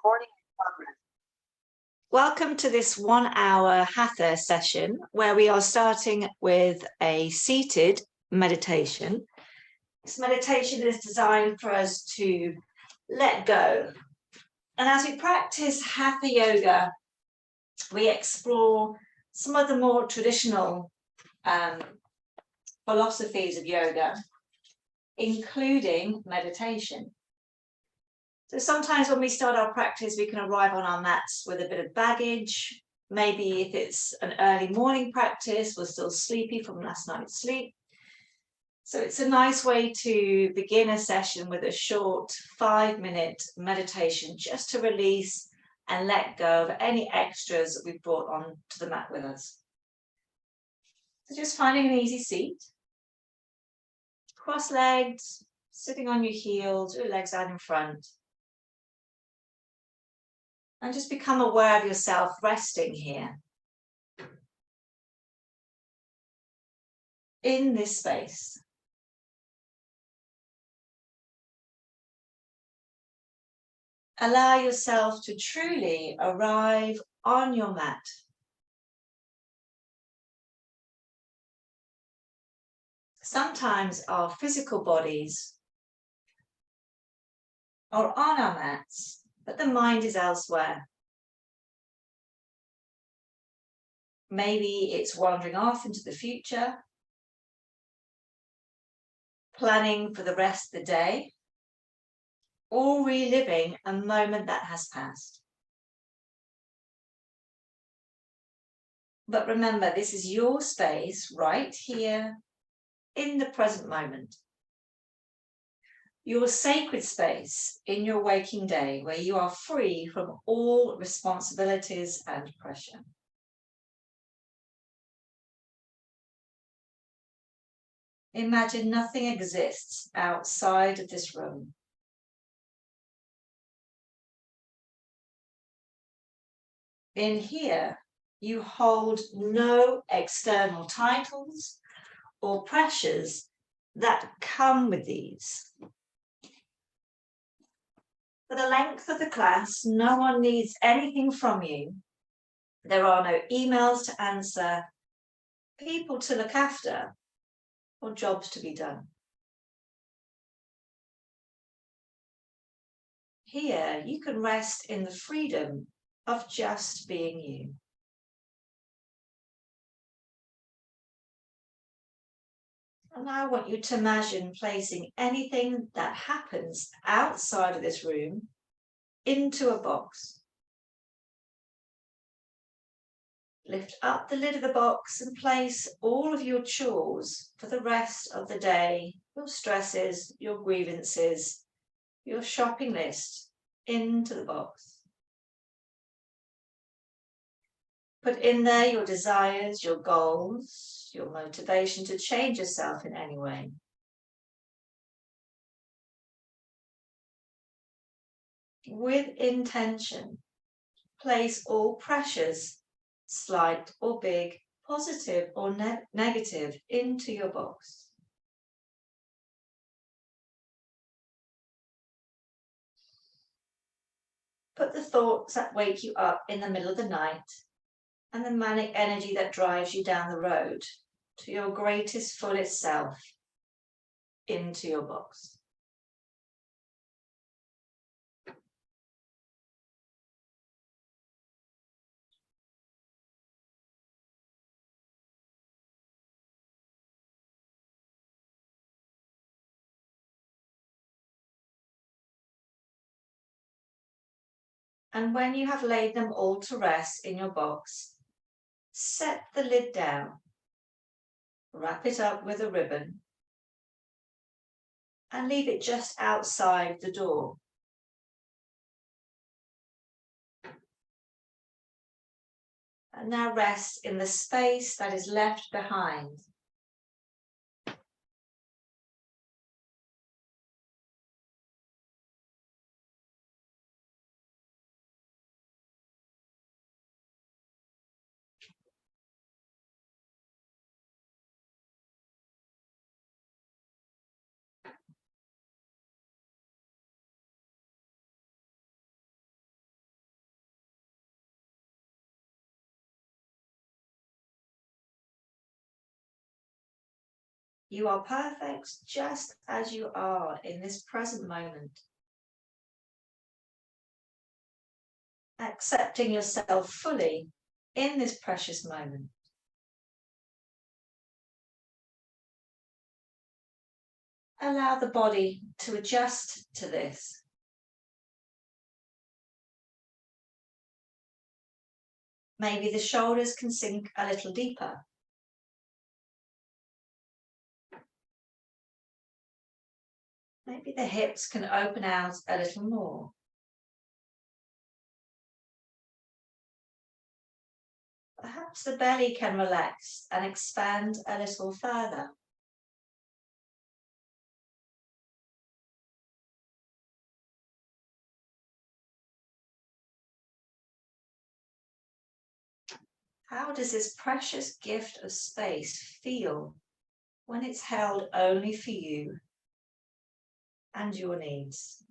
Recording in progress. Welcome to this 1 hour hatha session where we are starting with a seated meditation. This meditation is designed for us to let go. And as we practice hatha yoga, we explore some of the more traditional philosophies of yoga, including meditation. So sometimes when we start our practice, we can arrive on our mats with a bit of baggage. Maybe if it's an early morning practice, we're still sleepy from last night's sleep. So it's a nice way to begin a session with a short 5-minute meditation just to release and let go of any extras that we've brought on to the mat with us. So just finding an easy seat, cross-legged, sitting on your heels, your legs out in front. And just become aware of yourself resting here in this space. Allow yourself to truly arrive on your mat. Sometimes our physical bodies are on our mats, but the mind is elsewhere. Maybe it's wandering off into the future, planning for the rest of the day, or reliving a moment that has passed. But remember, this is your space right here in the present moment. Your sacred space in your waking day where you are free from all responsibilities and pressure. Imagine nothing exists outside of this room. In here, you hold no external titles or pressures that come with these. For the length of the class, no one needs anything from you. There are no emails to answer, people to look after, or jobs to be done. Here, you can rest in the freedom of just being you. And now I want you to imagine placing anything that happens outside of this room into a box. Lift up the lid of the box and place all of your chores for the rest of the day, your stresses, your grievances, your shopping list into the box. Put in there your desires, your goals, your motivation to change yourself in any way. With intention, place all pressures, slight or big, positive or negative, into your box. Put the thoughts that wake you up in the middle of the night and the manic energy that drives you down the road to your greatest, fullest self into your box. And when you have laid them all to rest in your box, set the lid down, wrap it up with a ribbon, and leave it just outside the door. And now rest in the space that is left behind. You are perfect just as you are in this present moment. Accepting yourself fully in this precious moment. Allow the body to adjust to this. Maybe the shoulders can sink a little deeper. Maybe the hips can open out a little more. Perhaps the belly can relax and expand a little further. How does this precious gift of space feel when it's held only for you and your needs?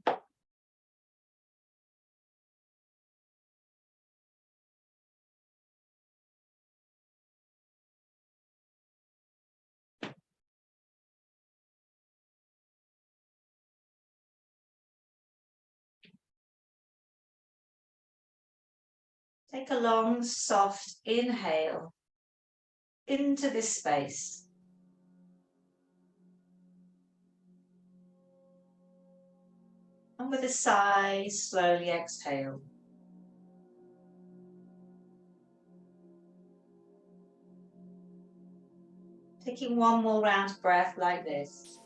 Take a long, soft inhale into this space. And with a sigh, slowly exhale. Taking one more round of breath like this.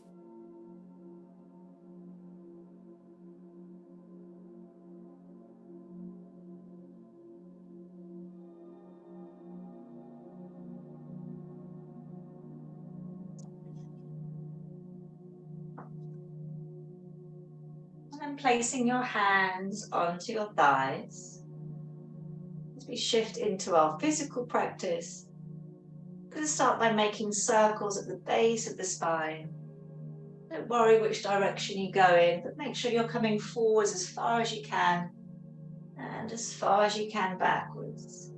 And placing your hands onto your thighs. As we shift into our physical practice, I'm going to start by making circles at the base of the spine. Don't worry which direction you go in, but make sure you're coming forwards as far as you can and as far as you can backwards.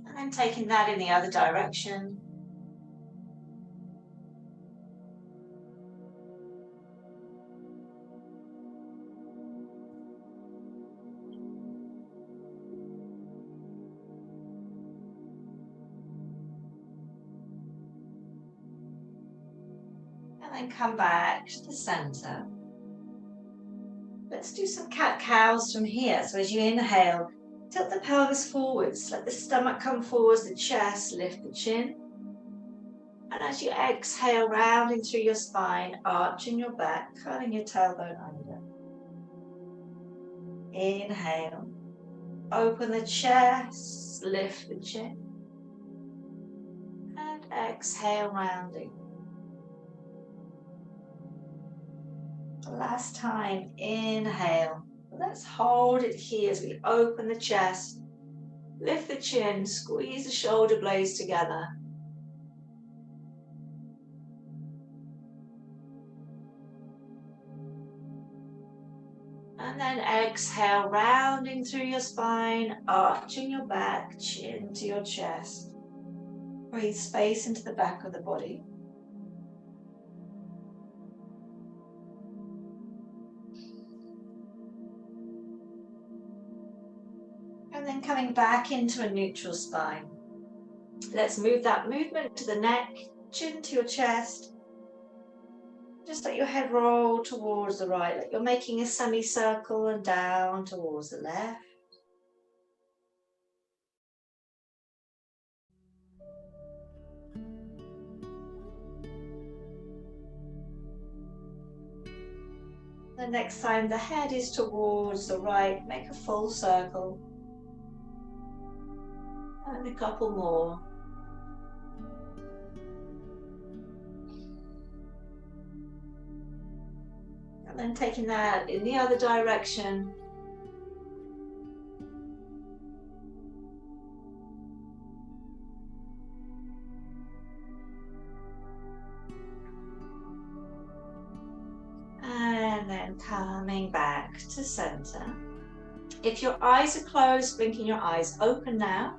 And then taking that in the other direction. And then come back to the center. Let's do some cat-cows from here. So as you inhale, tilt the pelvis forwards, let the stomach come forwards, the chest, lift the chin. And as you exhale, rounding through your spine, arching your back, curling your tailbone under. Inhale, open the chest, lift the chin. And exhale, rounding. Last time, inhale. Let's hold it here as we open the chest, lift the chin, squeeze the shoulder blades together. And then exhale, rounding through your spine, arching your back, chin to your chest. Breathe space into the back of the body. And then coming back into a neutral spine. Let's move that movement to the neck, chin to your chest. Just let your head roll towards the right, like you're making a semicircle, and down towards the left. The next time the head is towards the right, make a full circle. And a couple more. And then taking that in the other direction. And then And coming back to center. If your eyes are closed, blinking your eyes open now.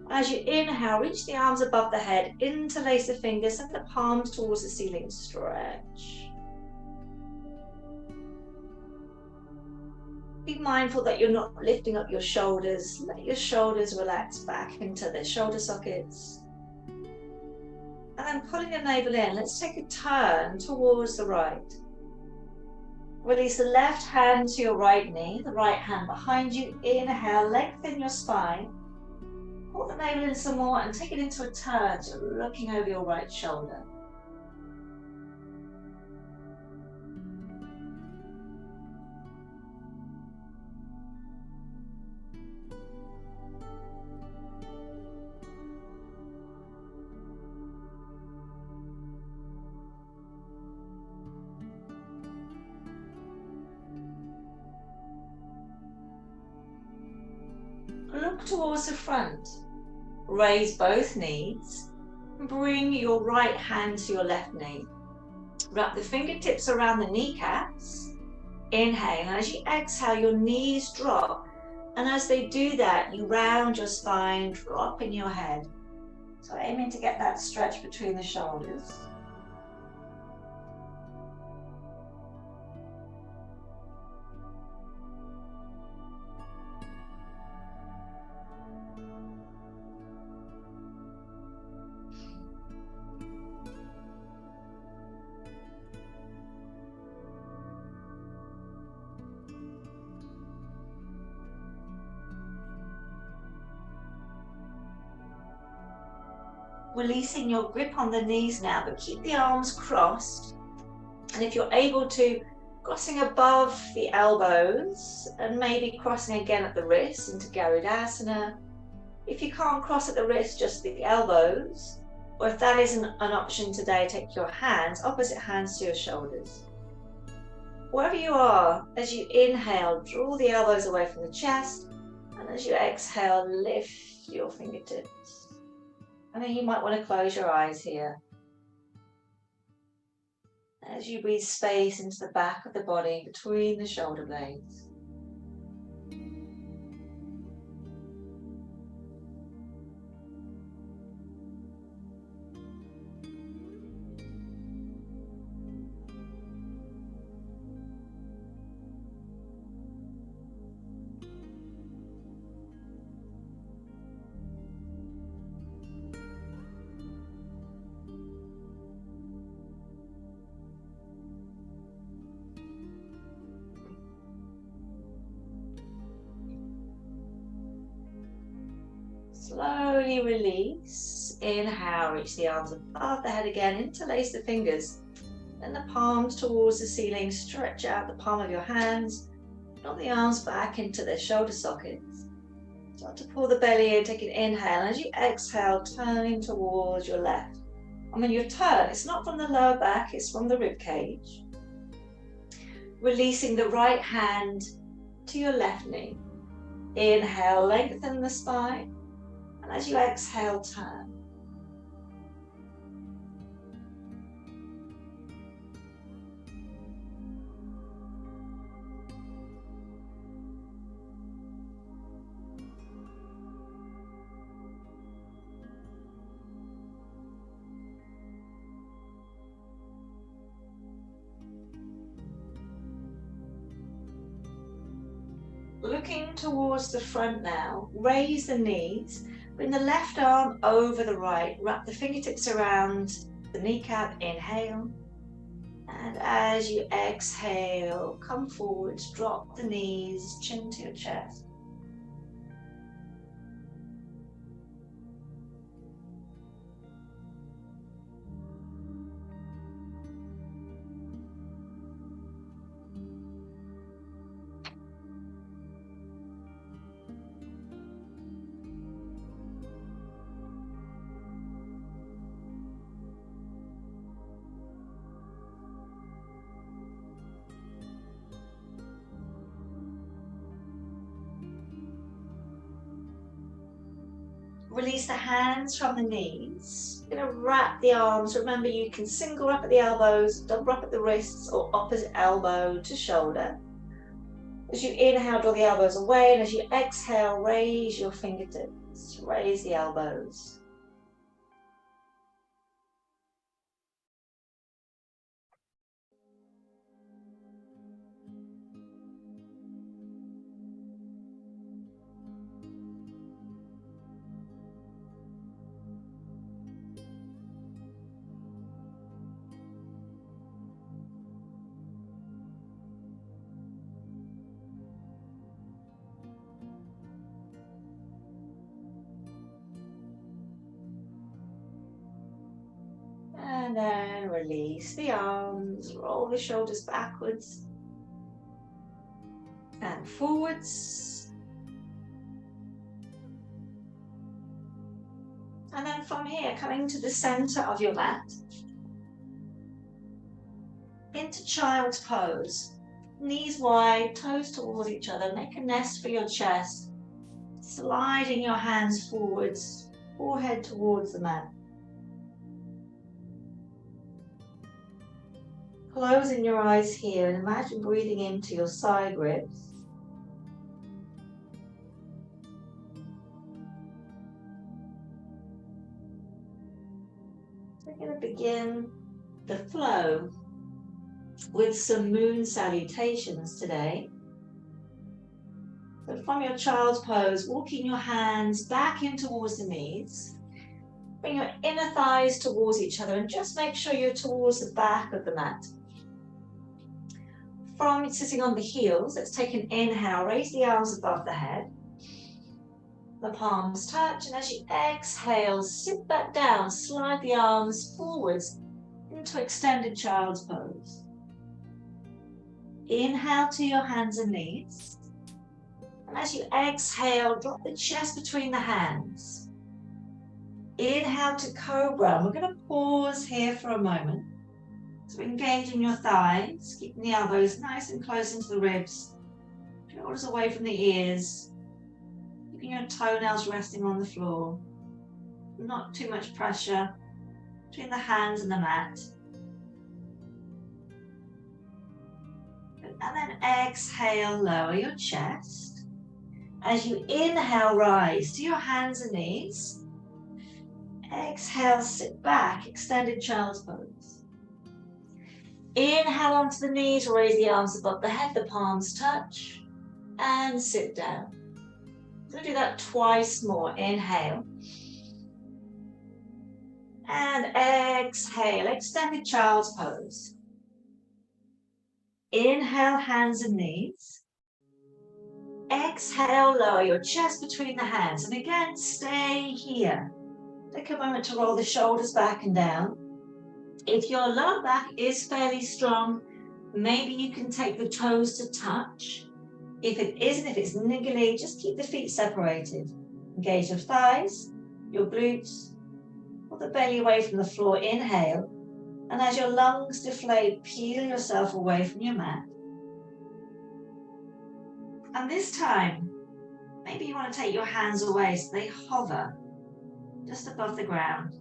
As you inhale, reach the arms above the head, interlace the fingers, send the palms towards the ceiling, stretch. Be mindful that you're not lifting up your shoulders. Let your shoulders relax back into their shoulder sockets. And then pulling the navel in, let's take a turn towards the right. Release the left hand to your right knee, the right hand behind you. Inhale, lengthen your spine. Pull the navel in some more and take it into a turn, so looking over your right shoulder. Look towards the front. Raise both knees. Bring your right hand to your left knee. Wrap the fingertips around the kneecaps. Inhale, and as you exhale, your knees drop. And as they do that, you round your spine, dropping your head. So aiming to get that stretch between the shoulders. Releasing your grip on the knees now, but keep the arms crossed. And if you're able to, crossing above the elbows and maybe crossing again at the wrists into Garudasana. If you can't cross at the wrist, just the elbows. Or if that isn't an option today, take your hands, opposite hands to your shoulders. Wherever you are, as you inhale, draw the elbows away from the chest. And as you exhale, lift your fingertips. And then you might want to close your eyes here. As you breathe space into the back of the body between the shoulder blades. Slowly release. Inhale, reach the arms above the head again, interlace the fingers. Then the palms towards the ceiling, stretch out the palm of your hands. Drop the arms back into their shoulder sockets. Start to pull the belly in, take an inhale. And as you exhale, turn towards your left. And when you turn, it's not from the lower back, it's from the rib cage. Releasing the right hand to your left knee. Inhale, lengthen the spine. And as you exhale, turn. Looking towards the front now, raise the knees, bring the left arm over the right, wrap the fingertips around the kneecap, inhale. And as you exhale, come forward, drop the knees, chin to your chest. Release the hands from the knees. You're going to wrap the arms. Remember, you can single wrap at the elbows, double wrap at the wrists, or opposite elbow to shoulder. As you inhale, draw the elbows away, and as you exhale, raise your fingertips. Raise the elbows. And then release the arms, roll the shoulders backwards and forwards. And then from here, coming to the center of your mat, into child's pose. Knees wide, toes towards each other, make a nest for your chest. Sliding your hands forwards, forehead towards the mat. Closing your eyes here and imagine breathing into your side ribs. We're going to begin the flow with some moon salutations today. So from your child's pose, walking your hands back in towards the knees. Bring your inner thighs towards each other and just make sure you're towards the back of the mat. From sitting on the heels, let's take an inhale, raise the arms above the head. The palms touch, and as you exhale, sit back down, slide the arms forwards into extended child's pose. Inhale to your hands and knees. And as you exhale, drop the chest between the hands. Inhale to cobra. And we're going to pause here for a moment. So engaging your thighs, keeping the elbows nice and close into the ribs. Shoulders away from the ears. Keeping your toenails resting on the floor. Not too much pressure between the hands and the mat. And then exhale, lower your chest. As you inhale, rise to your hands and knees. Exhale, sit back, extended child's pose. Inhale onto the knees, raise the arms above the head, the palms touch, and sit down. We'll do that twice more. Inhale. And exhale, extended child's pose. Inhale, hands and knees. Exhale, lower your chest between the hands. And again, stay here. Take a moment to roll the shoulders back and down. If your lower back is fairly strong, maybe you can take the toes to touch. If it isn't, if it's niggly, just keep the feet separated. Engage your thighs, your glutes, pull the belly away from the floor. Inhale. And as your lungs deflate, peel yourself away from your mat. And this time, maybe you want to take your hands away so they hover just above the ground.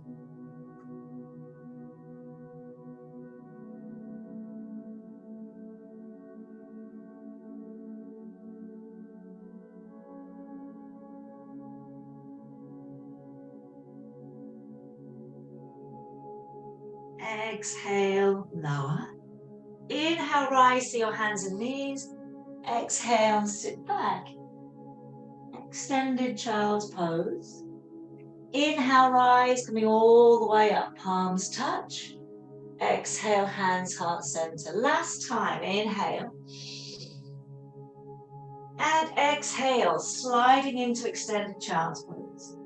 Exhale, lower. Inhale, rise to your hands and knees. Exhale, sit back. Extended child's pose. Inhale, rise, coming all the way up, palms touch. Exhale, hands, heart center. Last time, inhale. And exhale, sliding into extended child's pose.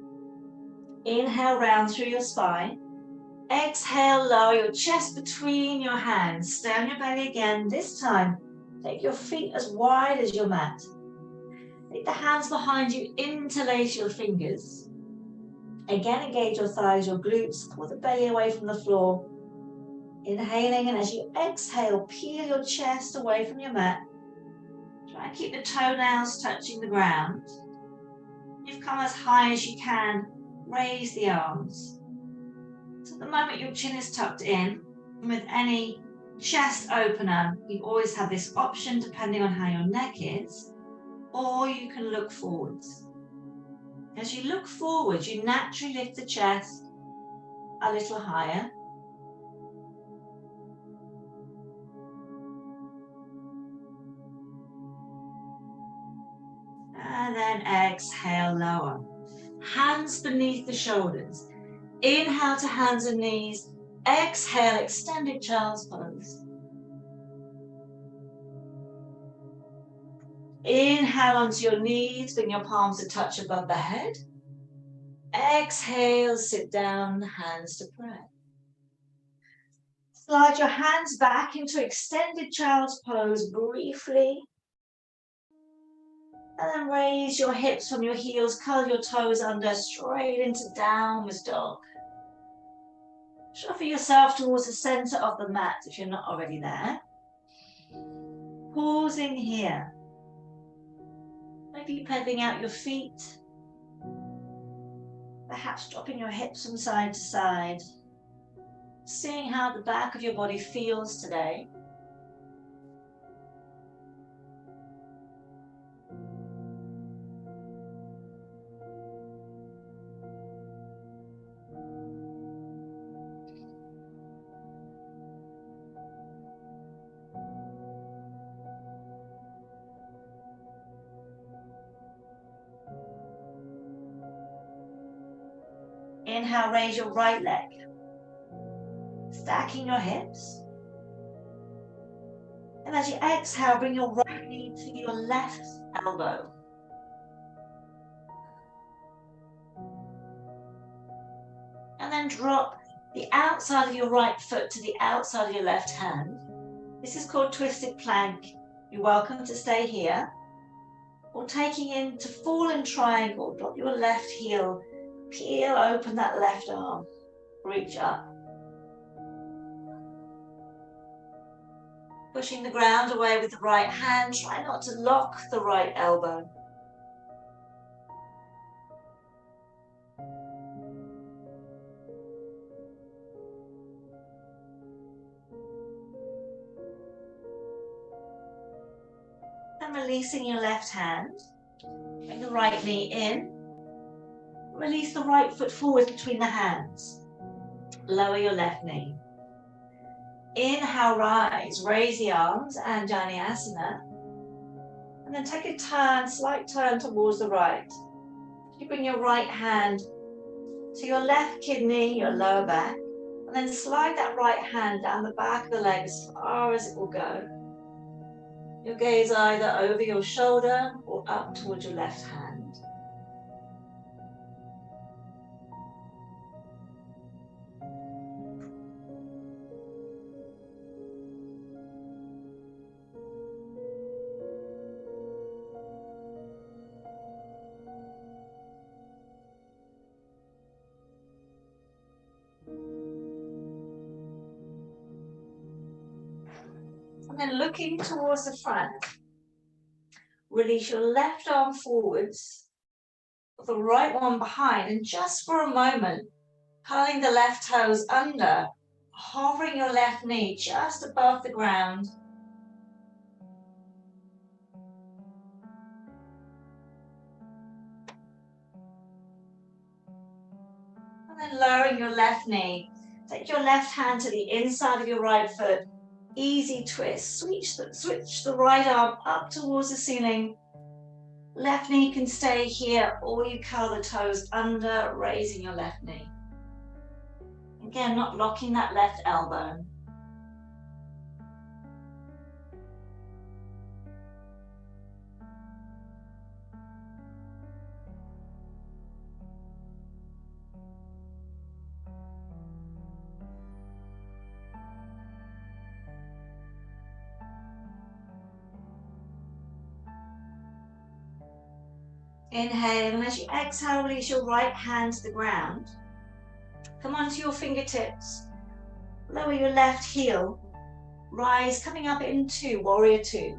Inhale, round through your spine. Exhale, lower your chest between your hands. Stay on your belly again. This time, take your feet as wide as your mat. Take the hands behind you, interlace your fingers. Again, engage your thighs, your glutes. Pull the belly away from the floor. Inhaling, and as you exhale, peel your chest away from your mat. Try and keep the toenails touching the ground. You've come as high as you can. Raise the arms. So at the moment your chin is tucked in, and with any chest opener, you always have this option depending on how your neck is, or you can look forwards. As you look forwards, you naturally lift the chest a little higher. And then exhale, lower. Hands beneath the shoulders. Inhale to hands and knees. Exhale, extended child's pose. Inhale onto your knees, bring your palms a touch above the head. Exhale, sit down, hands to prayer. Slide your hands back into extended child's pose briefly. And then raise your hips from your heels, curl your toes under, straight into downward dog. Shuffle yourself towards the center of the mat if you're not already there. Pausing here. Maybe pedaling out your feet. Perhaps dropping your hips from side to side. Seeing how the back of your body feels today. Inhale, raise your right leg. Stacking your hips. And as you exhale, bring your right knee to your left elbow. And then drop the outside of your right foot to the outside of your left hand. This is called twisted plank. You're welcome to stay here. Or taking into fallen triangle, drop your left heel, peel open that left arm, reach up. Pushing the ground away with the right hand, try not to lock the right elbow. And releasing your left hand, bring the right knee in. Release the right foot forward between the hands. Lower your left knee. Inhale, rise, raise the arms, Anjaneyasana. And then take a turn, slight turn towards the right. You bring your right hand to your left kidney, your lower back, and then slide that right hand down the back of the leg as far as it will go. Your gaze either over your shoulder or up towards your left hand. And then looking towards the front, release your left arm forwards, the right one behind, and just for a moment, curling the left toes under, hovering your left knee just above the ground. And then lowering your left knee. Take your left hand to the inside of your right foot. Easy twist. Switch the right arm up towards the ceiling. Left knee can stay here, or you curl the toes under, raising your left knee. Again, not locking that left elbow. Inhale, and as you exhale, release your right hand to the ground. Come onto your fingertips. Lower your left heel. Rise, coming up into Warrior Two.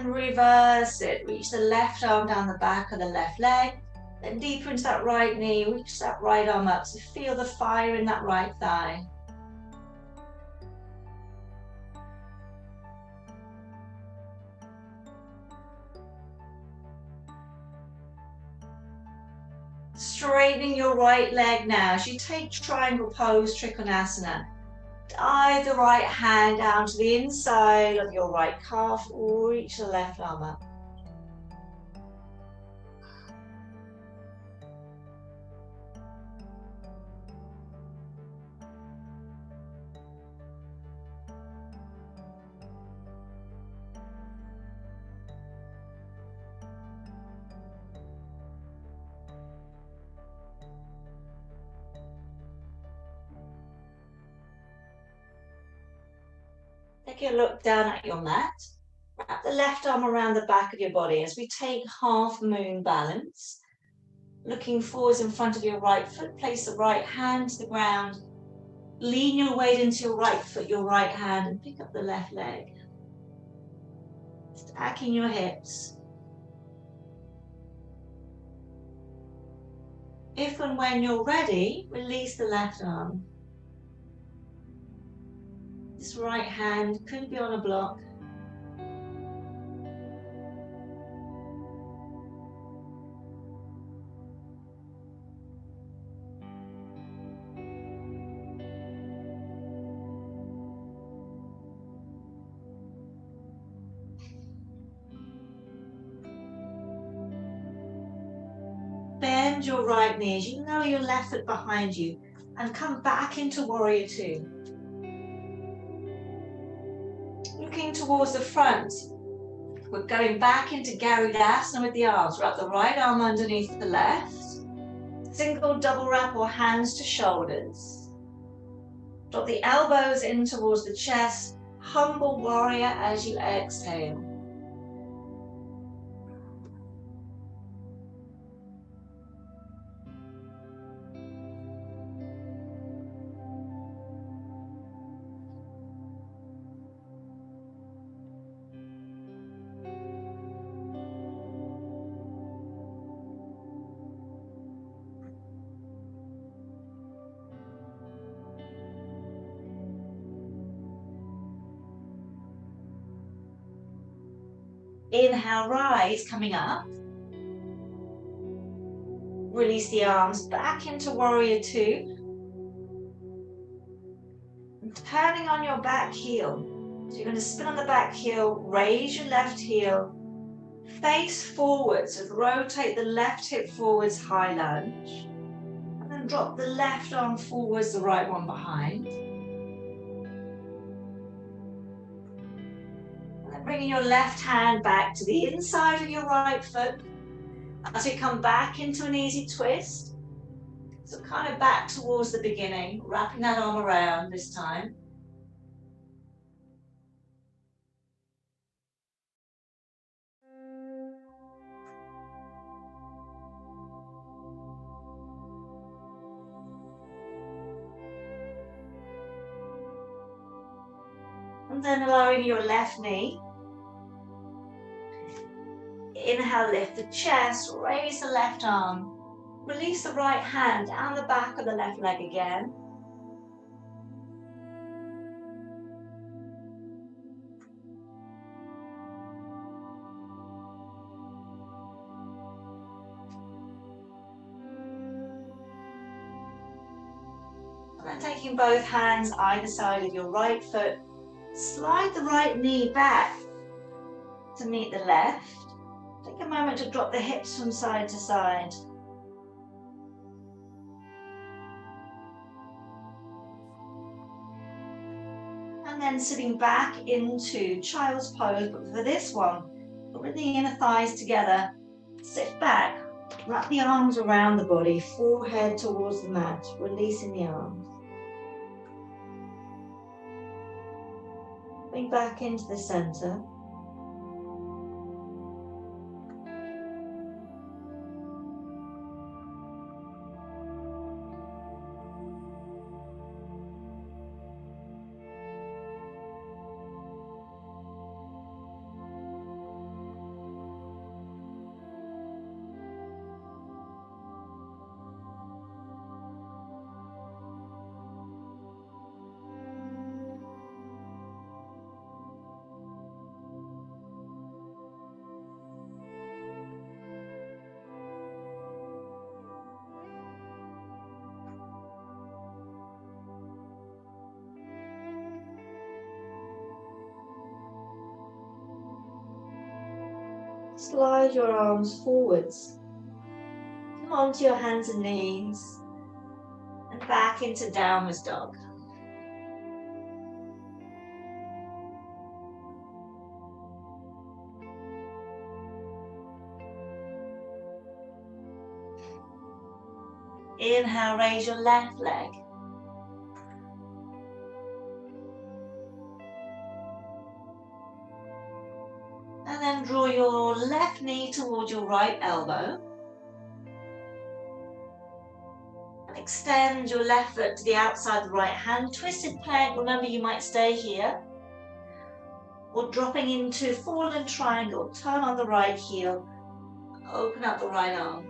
Then reverse it, reach the left arm down the back of the left leg, then deeper into that right knee, reach that right arm up, so feel the fire in that right thigh. Straightening your right leg now as you take triangle pose, Trikonasana. Dive the right hand down to the inside of your right calf, reach the left arm up. Take a look down at your mat. Wrap the left arm around the back of your body as we take half moon balance. Looking forwards in front of your right foot, place the right hand to the ground. Lean your weight into your right foot, your right hand, and pick up the left leg. Stacking your hips. If and when you're ready, release the left arm. This right hand could be on a block. Bend your right knee as you lower your left foot behind you and come back into Warrior Two. Looking towards the front, we're going back into Garudasana with the arms. Wrap the right arm underneath the left. Single, double wrap or hands to shoulders. Drop the elbows in towards the chest. Humble warrior as you exhale. Inhale, rise, coming up. Release the arms back into Warrior Two. And turning on your back heel. So you're going to spin on the back heel, raise your left heel, face forwards, and rotate the left hip forwards, high lunge. And then drop the left arm forwards, the right one behind. Bringing your left hand back to the inside of your right foot as you come back into an easy twist. So kind of back towards the beginning, wrapping that arm around this time. And then lowering your left knee. Inhale, lift the chest, raise the left arm. Release the right hand down the back of the left leg again. And then taking both hands either side of your right foot, slide the right knee back to meet the left. Take a moment to drop the hips from side to side. And then sitting back into child's pose, but for this one, bring the inner thighs together, sit back, wrap the arms around the body, forehead towards the mat, releasing the arms. Bring back into the center. Slide your arms forwards. Come onto your hands and knees and back into downward dog. Inhale, raise your left leg. And then draw your left knee towards your right elbow. And extend your left foot to the outside of the right hand. Twisted plank, remember you might stay here. Or dropping into fallen triangle, turn on the right heel, open up the right arm.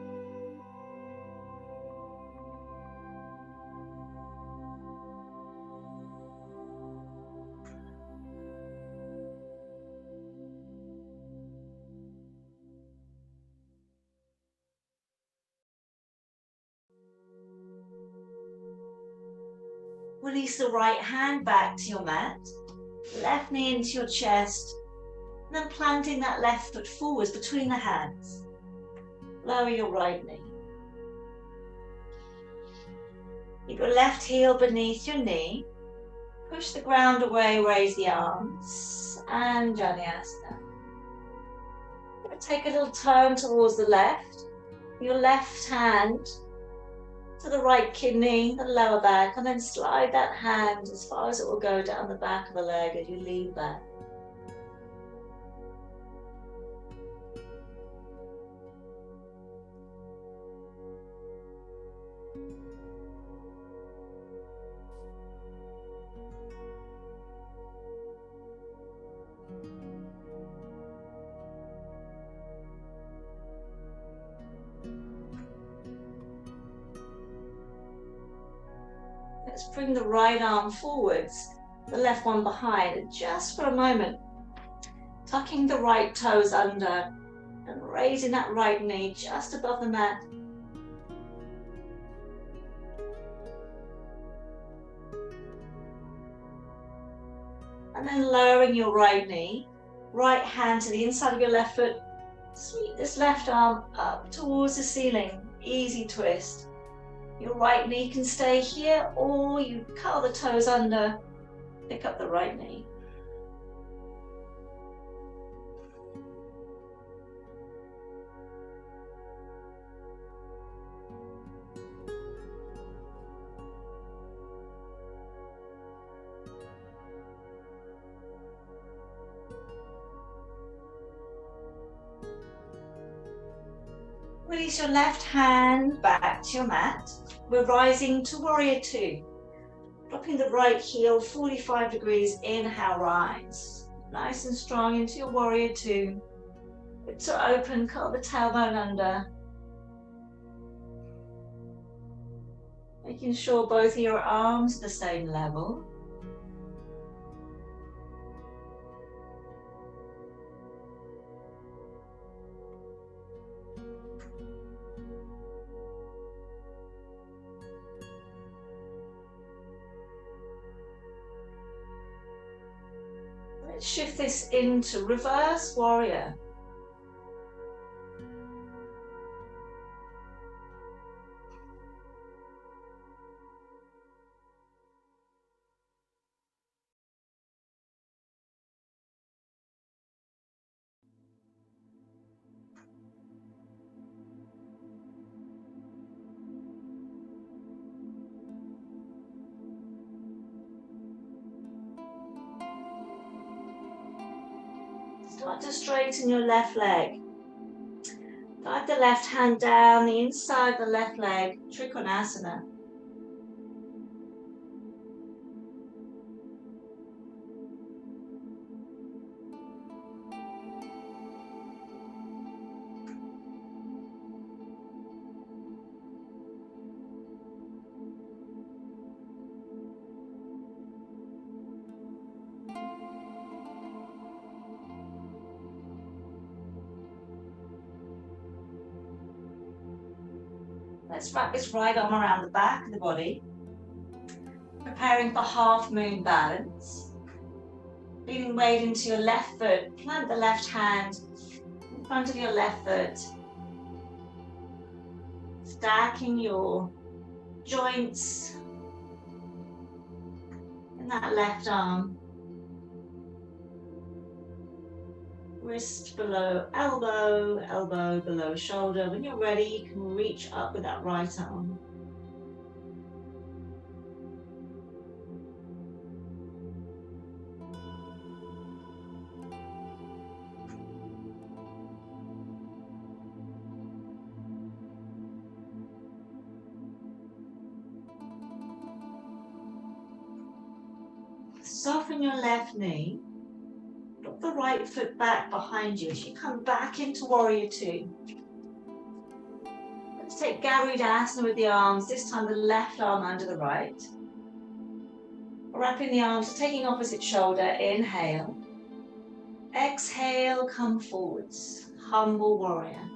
Release the right hand back to your mat, left knee into your chest, and then planting that left foot forwards between the hands. Lower your right knee. Keep your left heel beneath your knee. Push the ground away, raise the arms, and Jnanasana. Take a little turn towards the left. Your left hand to the right kidney, the lower back, and then slide that hand as far as it will go down the back of the leg as you lean back. Let's bring the right arm forwards, the left one behind, and just for a moment, tucking the right toes under and raising that right knee just above the mat. And then lowering your right knee, right hand to the inside of your left foot. Sweep this left arm up towards the ceiling, easy twist. Your right knee can stay here, or you curl the toes under, pick up the right knee. Release your left hand back to your mat. We're rising to Warrior Two. Dropping the right heel 45 degrees, inhale, rise. Nice and strong into your Warrior Two. Hips are open, curl the tailbone under. Making sure both of your arms are the same level. Let's shift this into reverse warrior. Start to straighten your left leg. Guide the left hand down the inside of the left leg, Trikonasana. Let's wrap this right arm around the back of the body, preparing for half moon balance. Feeling weight into your left foot, plant the left hand in front front of your left foot. Stacking your joints in that left arm. Wrist below elbow, elbow below shoulder. When you're ready, you can reach up with that right arm. Soften your left knee. Drop the right foot back behind you as you come back into Warrior Two. Let's take Garudasana with the arms, this time the left arm under the right. Wrapping the arms, taking opposite shoulder, inhale. Exhale, come forwards, humble warrior.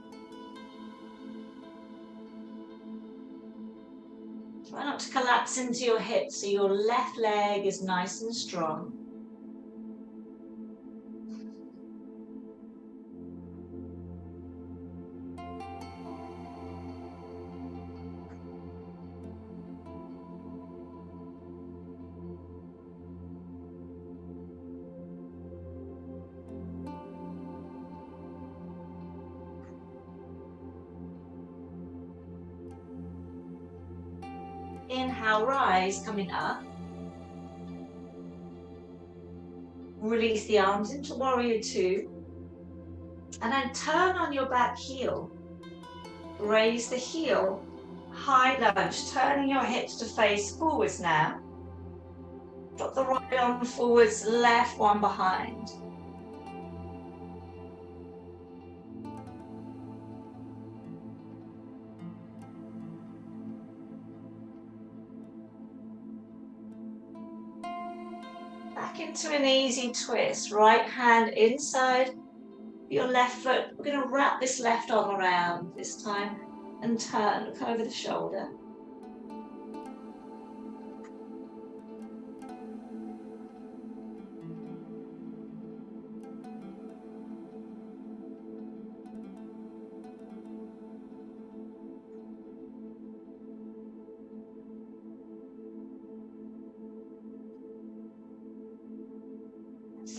Try not to collapse into your hips so your left leg is nice and strong. Inhale, rise, coming up. Release the arms into Warrior Two. And then turn on your back heel. Raise the heel, high lunge, turning your hips to face forwards now. Drop the right arm forwards, left one behind. Back into an easy twist. Right hand inside your left foot. We're going to wrap this left arm around this time and turn, look over the shoulder.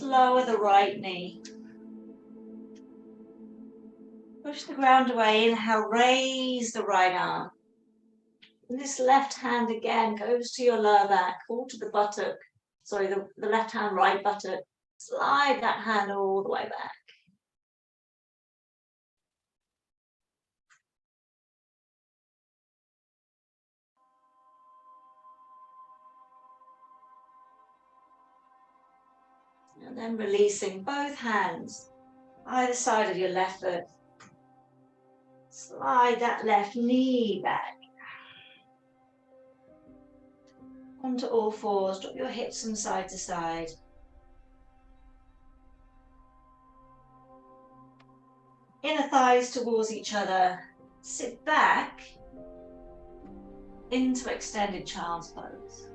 Lower the right knee. Push the ground away. Inhale, raise the right arm. And this left hand again goes to your lower back, all to the buttock. Sorry, the left hand, right buttock. Slide that hand all the way back. And then releasing both hands, either side of your left foot. Slide that left knee back. Onto all fours, drop your hips from side to side. Inner thighs towards each other. Sit back into extended child's pose.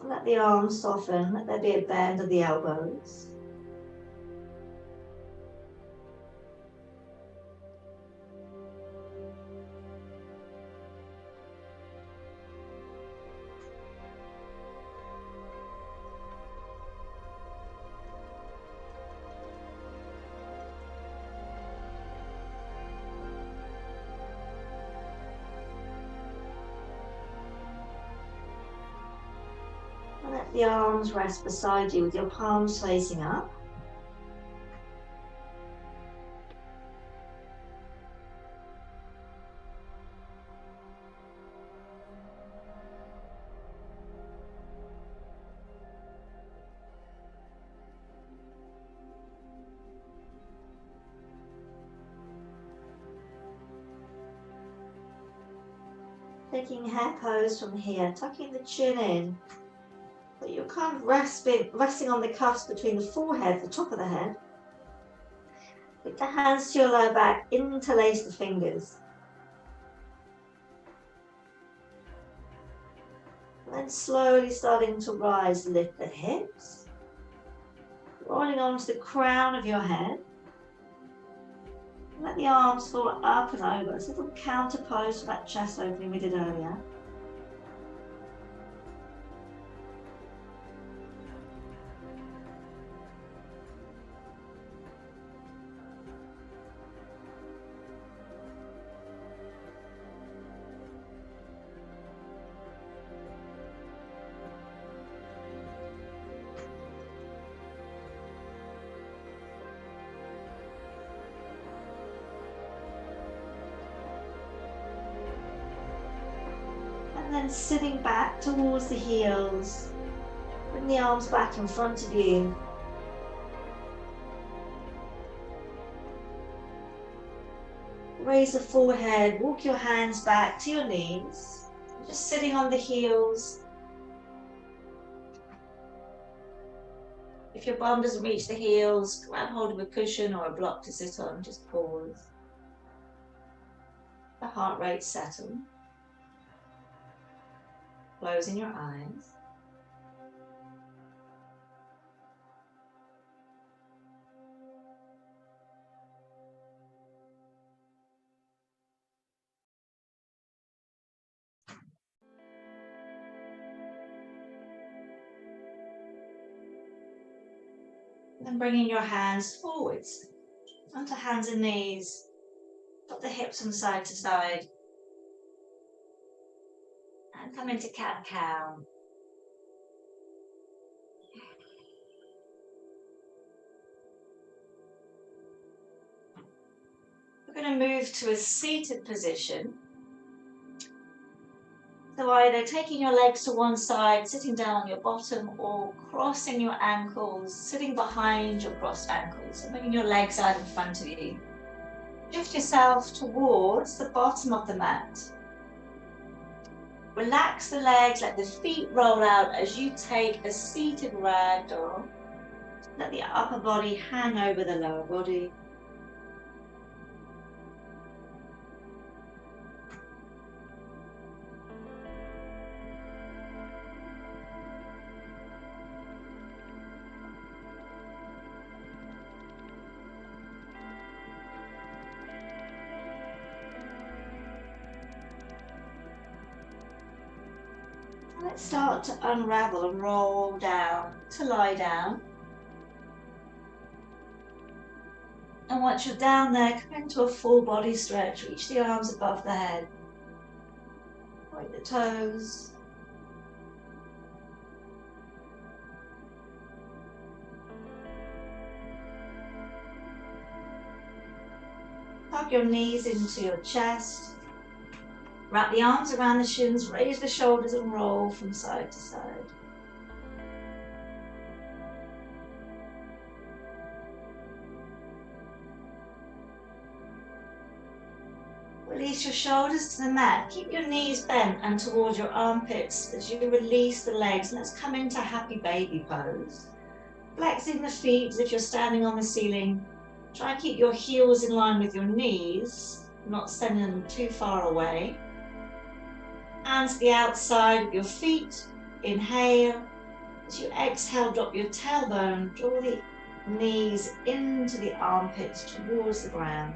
Let the arms soften, let there be a bend of the elbows. Let the arms rest beside you with your palms facing up. Taking hair pose from here, tucking the chin in. But you're kind of resting on the cuffs between the forehead, the top of the head. With the hands to your lower back, interlace the fingers. And then slowly starting to rise, lift the hips. rolling onto the crown of your head. Let the arms fall up and over. It's a little counter pose for that chest opening we did earlier. And then sitting back towards the heels. Bring the arms back in front of you. Raise the forehead, walk your hands back to your knees. Just sitting on the heels. If your bum doesn't reach the heels, grab hold of a cushion or a block to sit on, just pause. The heart rate settle. Closing your eyes. Then bringing your hands forwards onto hands and knees. Put the hips from side to side. And come into cat-cow. We're going to move to a seated position. So either taking your legs to one side, sitting down on your bottom, or crossing your ankles, sitting behind your crossed ankles, and bringing your legs out in front of you. Shift yourself towards the bottom of the mat. Relax the legs, let the feet roll out as you take a seated ragdoll. Let the upper body hang over the lower body. Let's start to unravel and roll down to lie down. And once you're down there, come into a full body stretch. Reach the arms above the head. Point the toes. Hug your knees into your chest. Wrap the arms around the shins, raise the shoulders and roll from side to side. Release your shoulders to the mat. Keep your knees bent and towards your armpits as you release the legs. Let's come into happy baby pose. Flexing the feet as if you're standing on the ceiling. Try and keep your heels in line with your knees, not sending them too far away. Hands to the outside of your feet. Inhale. As you exhale, drop your tailbone. Draw the knees into the armpits towards the ground.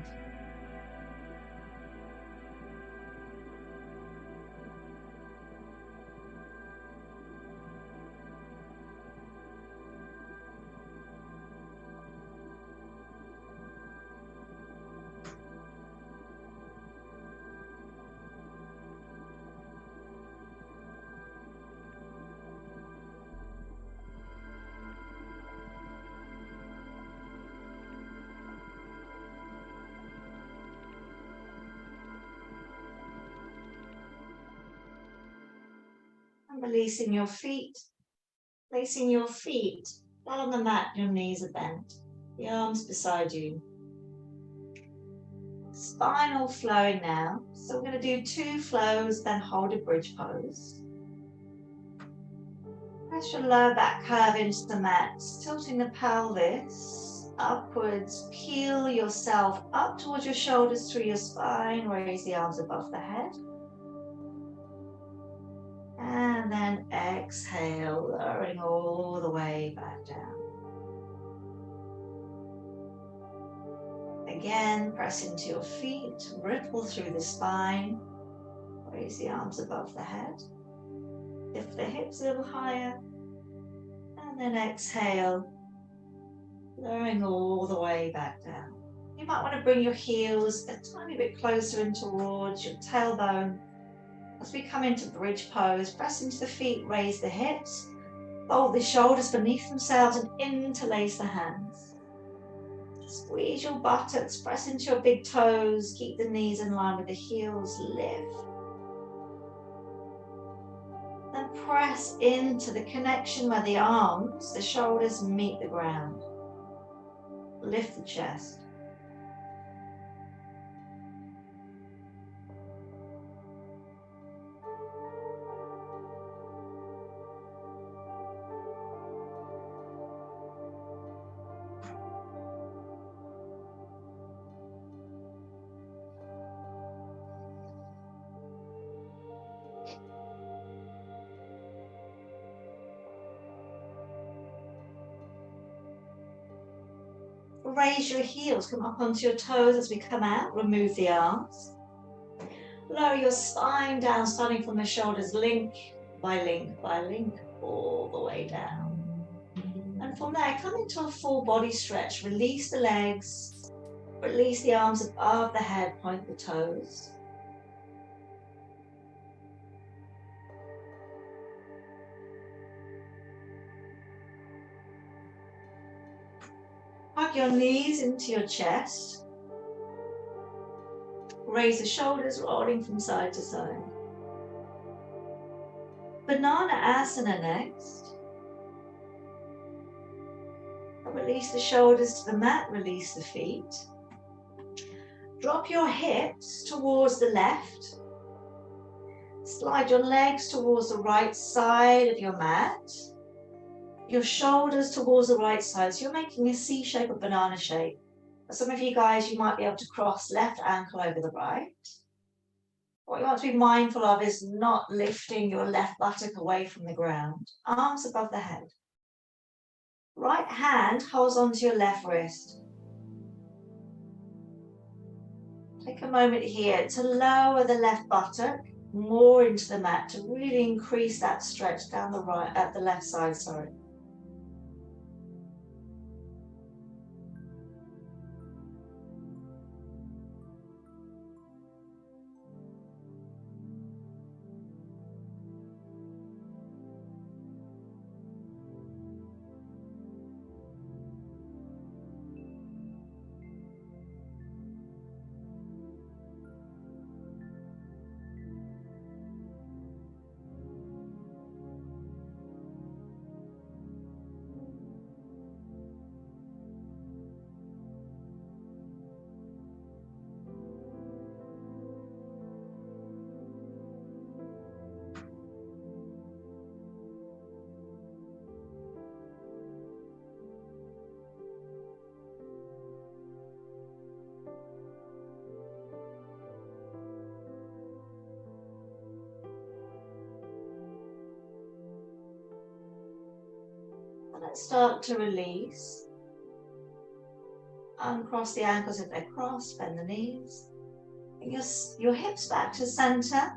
And releasing your feet, placing your feet flat on the mat, your knees are bent, the arms beside you. Spine all flowing now, so we're going to do 2 flows, then hold a bridge pose. Press your lower back curve into the mat, tilting the pelvis upwards, peel yourself up towards your shoulders through your spine, raise the arms above the head. And then exhale, lowering all the way back down. Again, press into your feet, ripple through the spine, raise the arms above the head, lift the hips a little higher, and then exhale, lowering all the way back down. You might want to bring your heels a tiny bit closer in towards your tailbone. As we come into bridge pose, press into the feet, raise the hips, fold the shoulders beneath themselves and interlace the hands. Squeeze your buttocks, press into your big toes, keep the knees in line with the heels, lift. Then press into the connection where the arms, the shoulders meet the ground. Lift the chest. Raise your heels, come up onto your toes as we come out, remove the arms. Lower your spine down, starting from the shoulders, link by link by link, all the way down. And from there, come into a full body stretch. Release the legs, release the arms above the head, point the toes. Hug your knees into your chest. Raise the shoulders, rolling from side to side. Banana Asana next. Release the shoulders to the mat, release the feet. Drop your hips towards the left. Slide your legs towards the right side of your mat. Your shoulders towards the right side. So you're making a C shape or banana shape. For some of you guys, you might be able to cross left ankle over the right. What you want to be mindful of is not lifting your left buttock away from the ground. Arms above the head. Right hand holds onto your left wrist. Take a moment here to lower the left buttock more into the mat to really increase that stretch down the right, at the left side, sorry. Let's start to release. Uncross the ankles if they're crossed, bend the knees. Bring your hips back to center.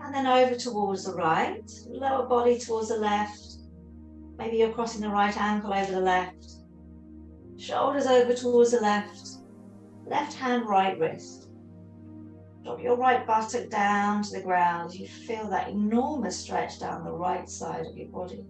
And then over towards the right. Lower body towards the left. Maybe you're crossing the right ankle over the left. Shoulders over towards the left. Left hand, right wrist. Drop your right buttock down to the ground as you feel that enormous stretch down the right side of your body.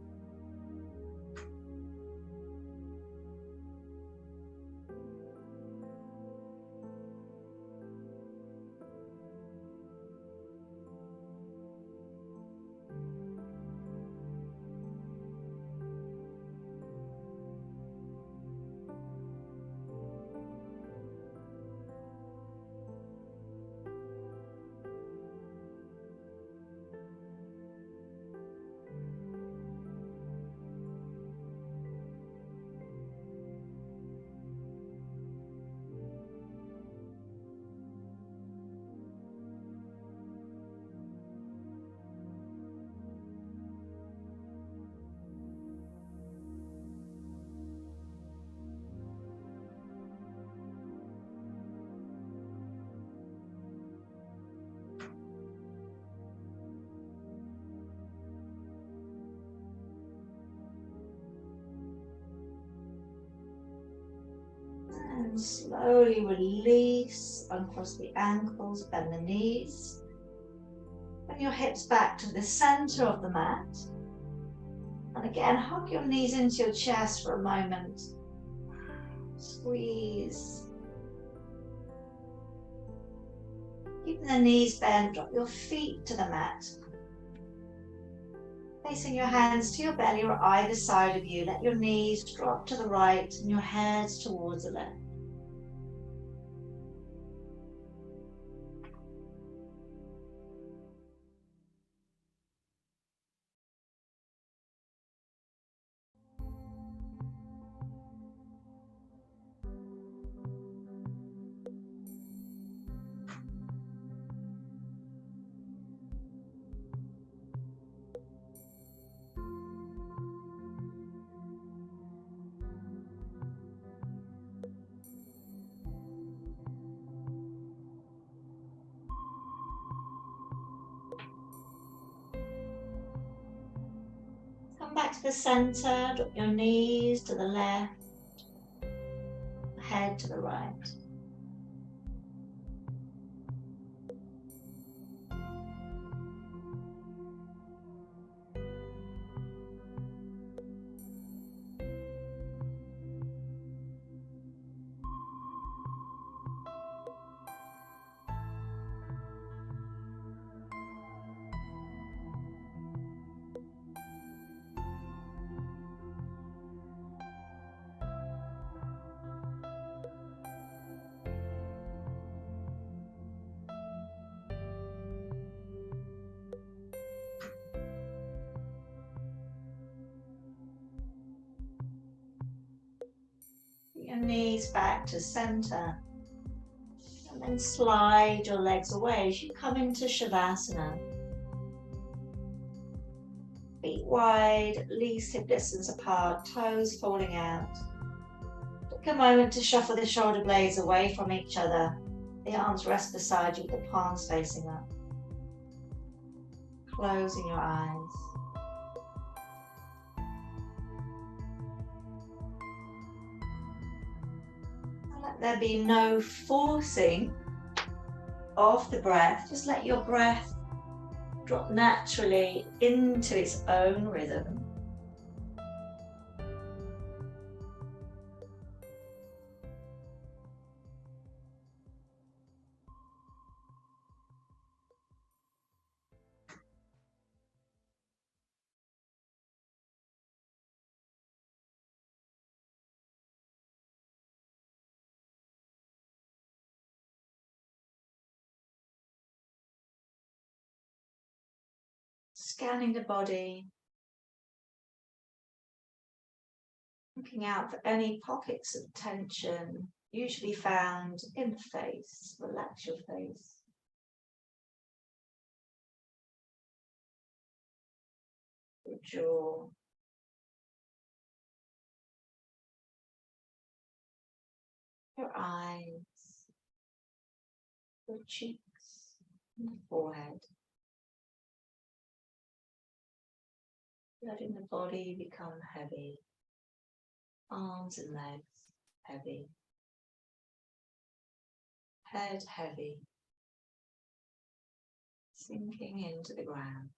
slowly release, uncross the ankles, bend the knees. Bring your hips back to the center of the mat. And again, hug your knees into your chest for a moment. Squeeze. Keeping the knees bent, drop your feet to the mat. Placing your hands to your belly or either side of you, let your knees drop to the right and your heads towards the left. Come back to the center, drop your knees to the left, head to the right. Your knees back to center. And then slide your legs away as you come into Shavasana. Feet wide, at least hip distance apart, toes falling out. Take a moment to shuffle the shoulder blades away from each other. The arms rest beside you with the palms facing up. Closing your eyes. Let there be no forcing of the breath. Just let your breath drop naturally into its own rhythm. Scanning the body, looking out for any pockets of tension, usually found in the face. Relax your face. Your jaw. Your eyes. Your cheeks and the forehead. Letting the body become heavy. Arms and legs heavy. Head heavy. Sinking into the ground.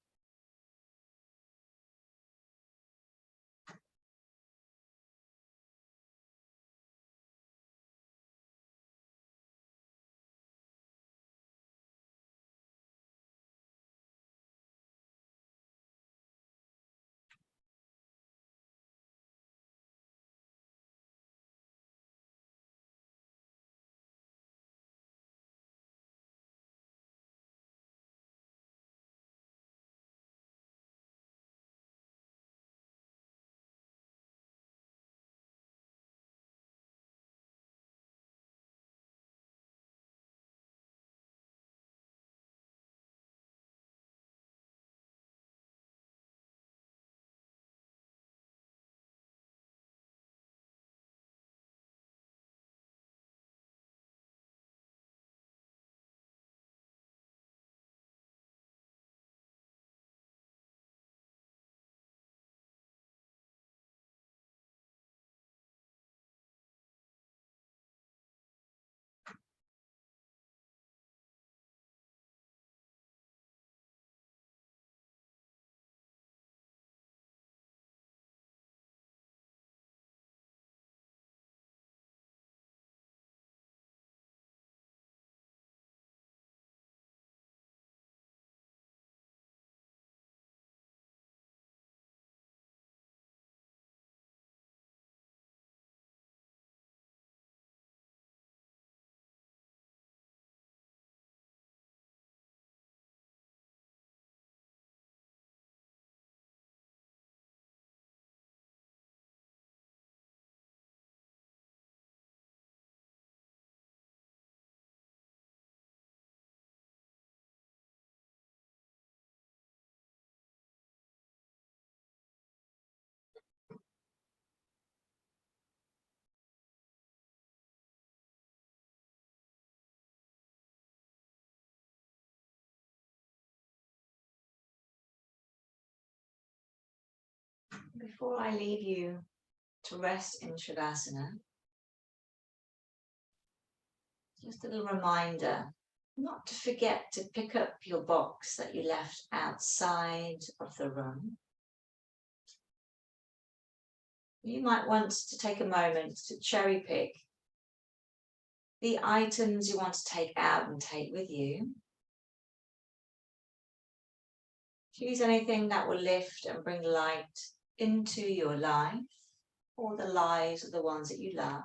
Before I leave you to rest in Shavasana, just a little reminder not to forget to pick up your box that you left outside of the room. You might want to take a moment to cherry pick the items you want to take out and take with you. Choose anything that will lift and bring light into your life or the lives of the ones that you love.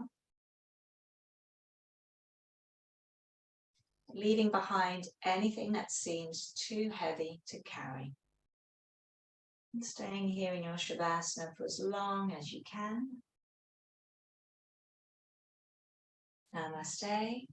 Leaving behind anything that seems too heavy to carry. And staying here in your Shavasana for as long as you can. Namaste.